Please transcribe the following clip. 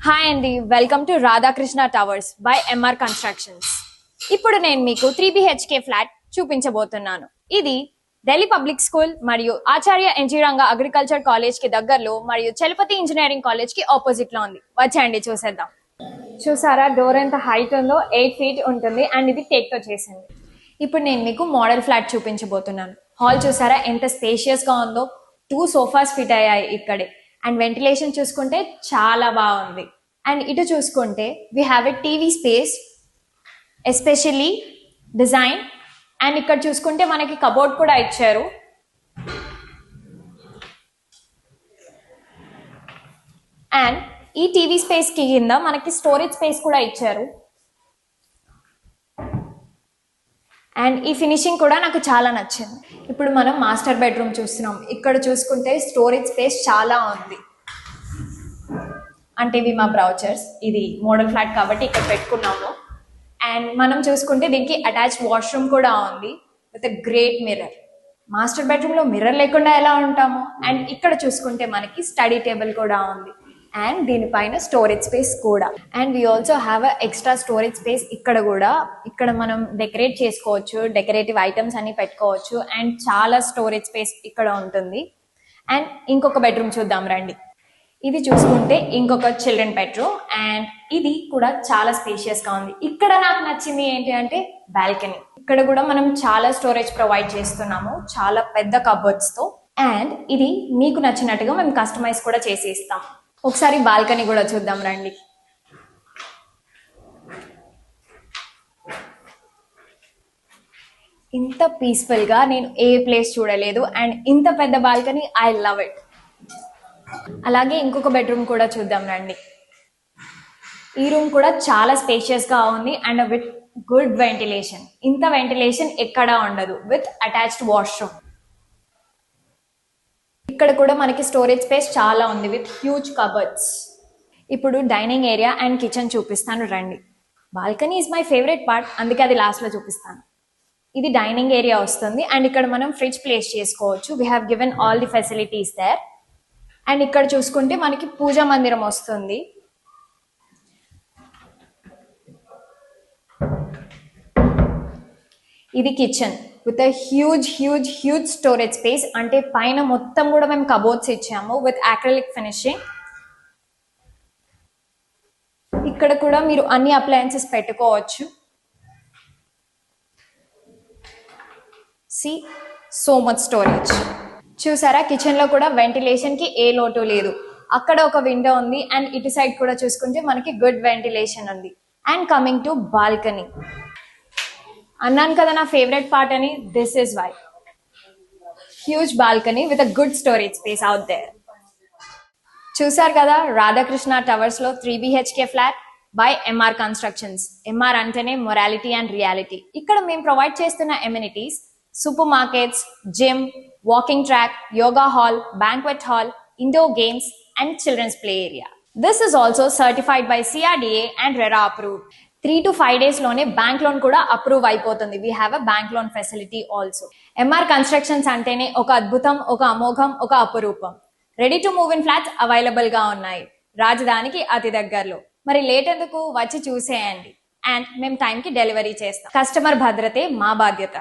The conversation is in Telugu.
హాయ్ అండి, welcome to Radhakrishna towers by M R constructions. ఇప్పుడు నేను మీకు 3BHK ఫ్లాట్ చూపించబోతున్నాను. ఇది ఢిల్లీ పబ్లిక్ స్కూల్ మరియు ఆచార్య ఎన్జీ రంగా అగ్రికల్చర్ కాలేజ్ కి దగ్గరలో మరియు చలపతి ఇంజనీరింగ్ కాలేజ్ కి ఆపోజిట్ లో ఉంది. వచ్చేయండి చూసేద్దాం. చూసారా డోర్ ఎంత హైట్ ఉందో, 8 feet ఉంటుంది అండ్ ఇది టేక్ తో చేసింది. ఇప్పుడు నేను మీకు మోడల్ ఫ్లాట్ చూపించబోతున్నాను. హాల్ చూసారా ఎంత స్పేషియస్ గా ఉందో, 2 సోఫాస్ ఫిట్ అయ్యాయి ఇక్కడే. అండ్ వెంటిలేషన్ చూసుకుంటే చాలా బాగుంది. అండ్ ఇటు చూసుకుంటే we have a TV space especially design. And ఇక్కడ చూసుకుంటే మనకి కబోర్డ్ కూడా ఇచ్చారు. అండ్ ఈ టీవీ స్పేస్ కి కింద మనకి స్టోరేజ్ స్పేస్ కూడా ఇచ్చారు. అండ్ ఈ ఫినిషింగ్ కూడా నాకు చాలా నచ్చింది. ఇప్పుడు మనం మాస్టర్ బెడ్రూమ్ చూస్తున్నాం. ఇక్కడ చూసుకుంటే స్టోరేజ్ స్పేస్ చాలా ఉంది. అంటే ఇవి మా బ్రౌచర్స్. ఇది మోడల్ ఫ్లాట్ కాబట్టి ఇక్కడ పెట్టుకున్నాము. అండ్ మనం చూసుకుంటే దీనికి అటాచ్ వాష్రూమ్ కూడా ఉంది with a great mirror. Master bedroom లో మిర్రర్ లేకుండా ఎలా ఉంటాము. అండ్ ఇక్కడ చూసుకుంటే మనకి స్టడీ టేబుల్ కూడా ఉంది. అండ్ దీనిపైన స్టోరేజ్ స్పేస్ కూడా. And we also have a extra storage space ఇక్కడ కూడా. ఇక్కడ మనం డెకరేట్ చేసుకోవచ్చు, డెకరేటివ్ ఐటమ్స్ అన్ని పెట్టుకోవచ్చు. అండ్ చాలా స్టోరేజ్ స్పేస్ ఇక్కడ ఉంటుంది. అండ్ ఇంకొక బెడ్రూమ్ చూద్దాం రండి. ఇది చూసుకుంటే ఇంకొక చిల్డ్రన్ బెడ్రూమ్. అండ్ ఇది కూడా చాలా స్పేషియస్ గా ఉంది. ఇక్కడ నాకు నచ్చింది ఏంటి అంటే బాల్కనీ. ఇక్కడ కూడా మనం చాలా స్టోరేజ్ ప్రొవైడ్ చేస్తున్నాము, చాలా పెద్ద కబోర్డ్స్ తో. అండ్ ఇది మీకు నచ్చినట్టుగా మేము కస్టమైజ్ కూడా చేసి ఇస్తాం. ఒకసారి బాల్కనీ కూడా చూద్దాం రండి. ఇంత పీస్ఫుల్ గా నేను ఏ ప్లేస్ చూడలేదు. అండ్ ఇంత పెద్ద బాల్కనీ, ఐ లవ్ ఇట్. అలాగే ఇంకొక బెడ్రూమ్ కూడా చూద్దాం రండి. ఈ రూమ్ కూడా చాలా స్పేషియస్ గా ఉంది అండ్ విత్ గుడ్ వెంటిలేషన్. ఇంత వెంటిలేషన్ ఎక్కడా ఉండదు, విత్ అటాచ్డ్ వాష్రూమ్. ఇక్కడ కూడా మనకి స్టోరేజ్ స్పేస్ చాలా ఉంది విత్ హ్యూజ్ కబర్డ్స్. ఇప్పుడు డైనింగ్ ఏరియా అండ్ కిచెన్ చూపిస్తాను రండి. Balcony is my favourite part, అందుకే అది లాస్ట్ లో చూపిస్తాను. ఇది డైనింగ్ ఏరియా వస్తుంది. అండ్ ఇక్కడ మనం ఫ్రిడ్జ్ ప్లేస్ చేసుకోవచ్చు. We have given all the facilities there. And ఇక్కడ చూసుకుంటే మనకి పూజా మందిరం వస్తుంది. ఇది kitchen with huge huge huge storage space. అంటే పైన మొత్తం కూడా మేము కబోర్డ్స్ ఇచ్చాము విత్ అక్రిలిక్ ఫినిషింగ్. ఇక్కడ కూడా మీరు అన్ని అప్లయన్సెస్ పెట్టుకోవచ్చు. See so much storage. చూసారా కిచెన్ లో కూడా వెంటిలేషన్ కి ఏ లోటు లేదు. అక్కడ ఒక విండో ఉంది. అండ్ ఇటు సైడ్ కూడా చూసుకుంటే మనకి గుడ్ వెంటిలేషన్ ఉంది. అండ్ కమింగ్ టు బాల్కనీ, అన్నాను కదా నా ఫేవరెట్ పార్ట్ అని. This is why. Huge balcony with a good storage space out there. చూసారు కదా రాధాకృష్ణ టవర్స్ లో 3BHK flat by M R constructions. M R అంటేనే మొరాలిటీ అండ్ రియాలిటీ. ఇక్కడ మేము ప్రొవైడ్ చేస్తున్న amenities supermarkets, gym, walking track, yoga hall, banquet hall, indoor games and children's play area. This is also certified by CRDA and RERA approved. 3 to 5 days లోనే బ్యాంక్ లోన్ కూడా అప్రూవ్ అయిపోతుంది. We have a bank loan facility also. MR constructions అంటేనే ఒక అద్భుతం, ఒక అమోఘం, ఒక అపురూపం. Ready to move in flats available గా ఉన్నాయి రాజధానికి అతి దగ్గరలో. మరి లేట్ ఎందుకు, వచ్చి చూసేయండి. అండ్ మేము టైంకి డెలివరీ చేస్తాం. కస్టమర్ భద్రతే మా బాధ్యత.